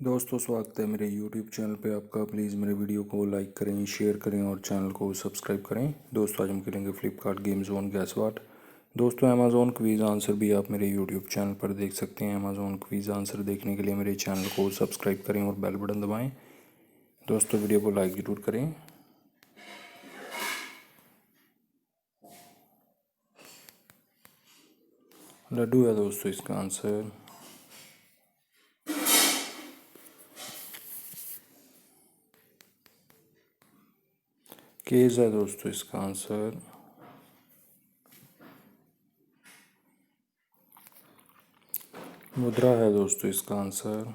दोस्तों स्वागत है मेरे YouTube चैनल पे आपका। प्लीज़ मेरे वीडियो को लाइक करें, शेयर करें और चैनल को सब्सक्राइब करें। दोस्तों आज हम खेलेंगे फ्लिपकार्ट गेम जोन गैस वाट। दोस्तों अमेज़ॉन क्विज़ आंसर भी आप मेरे YouTube चैनल पर देख सकते हैं। अमेज़ॉन क्विज़ आंसर देखने के लिए मेरे चैनल को सब्सक्राइब करें और बेल बटन दबाएँ। दोस्तों वीडियो को लाइक ज़रूर करें। लड्डू है दोस्तों इसका आंसर। केज है दोस्तों इसका आंसर। मुद्रा है दोस्तों इसका आंसर।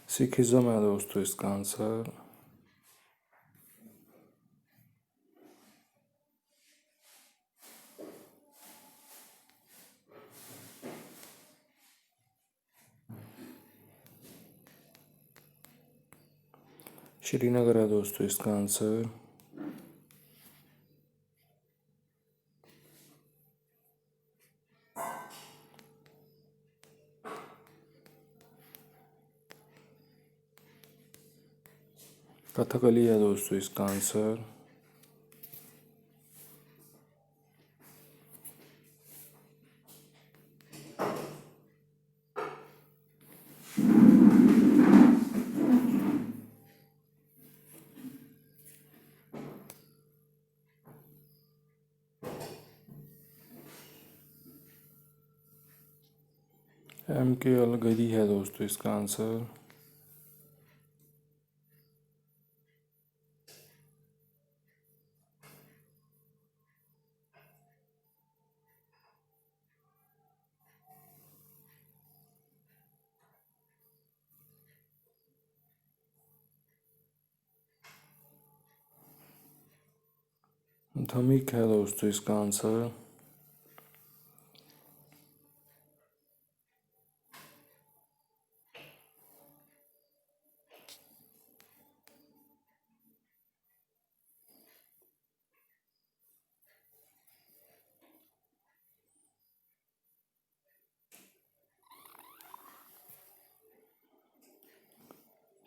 सिखिज्म है दोस्तों इसका आंसर। श्रीनगर है दोस्तों इसका आंसर। कथकली है दोस्तों इसका आंसर। MK अलगरी है दोस्तों इसका आंसर। धमिक है दोस्तों इसका आंसर।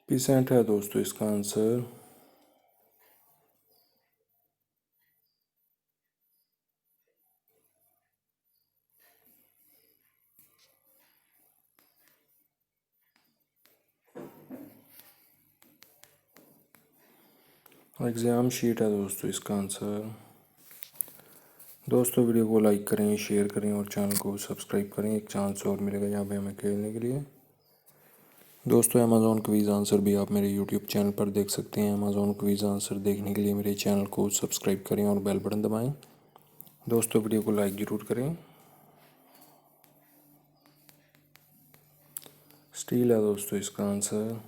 पिसेंट है दोस्तों इसका आंसर। एग्ज़ाम शीट है दोस्तों इसका आंसर। दोस्तों वीडियो को लाइक करें, शेयर करें और चैनल को सब्सक्राइब करें। एक चांस और मिलेगा यहाँ पे हमें खेलने के लिए। दोस्तों अमेज़ॉन क्विज़ आंसर भी आप मेरे YouTube चैनल पर देख सकते हैं। अमेज़ॉन क्विज़ आंसर देखने के लिए मेरे चैनल को सब्सक्राइब करें और बेल बटन दबाएं। दोस्तों वीडियो को लाइक ज़रूर करें। स्टील है दोस्तों इसका आंसर।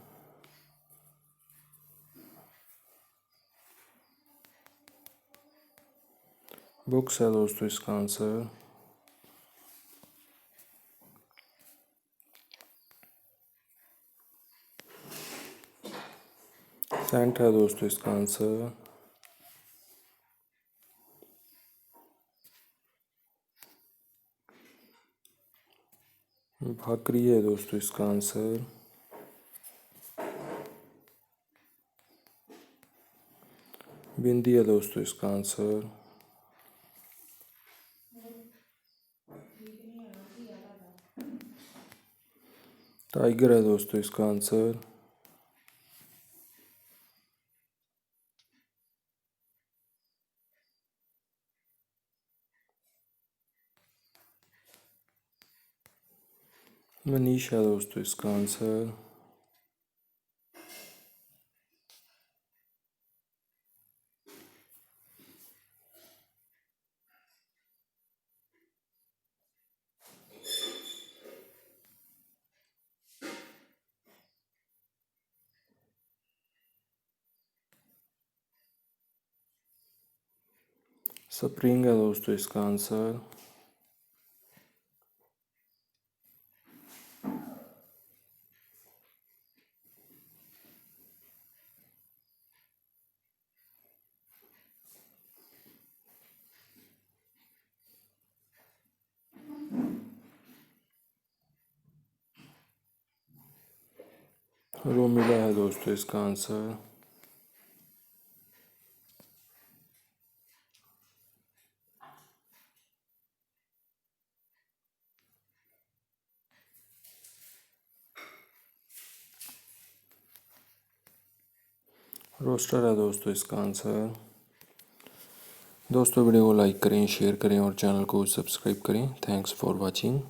बुक्स है दोस्तों इसका आंसर। सेंट है दोस्तों इसका आंसर। भाकरी है दोस्तों इसका आंसर। बिंदी है दोस्तों इसका आंसर। टाइगर है दोस्तों इसका आंसर। मनीष है दोस्तों इसका आंसर। स्प्रिंग है दोस्तों इसका आंसर। रो मिला है दोस्तों इसका आंसर। रोस्टर है दोस्तों इसका आंसर। दोस्तों वीडियो को लाइक करें, शेयर करें और चैनल को सब्सक्राइब करें। Thanks for watching.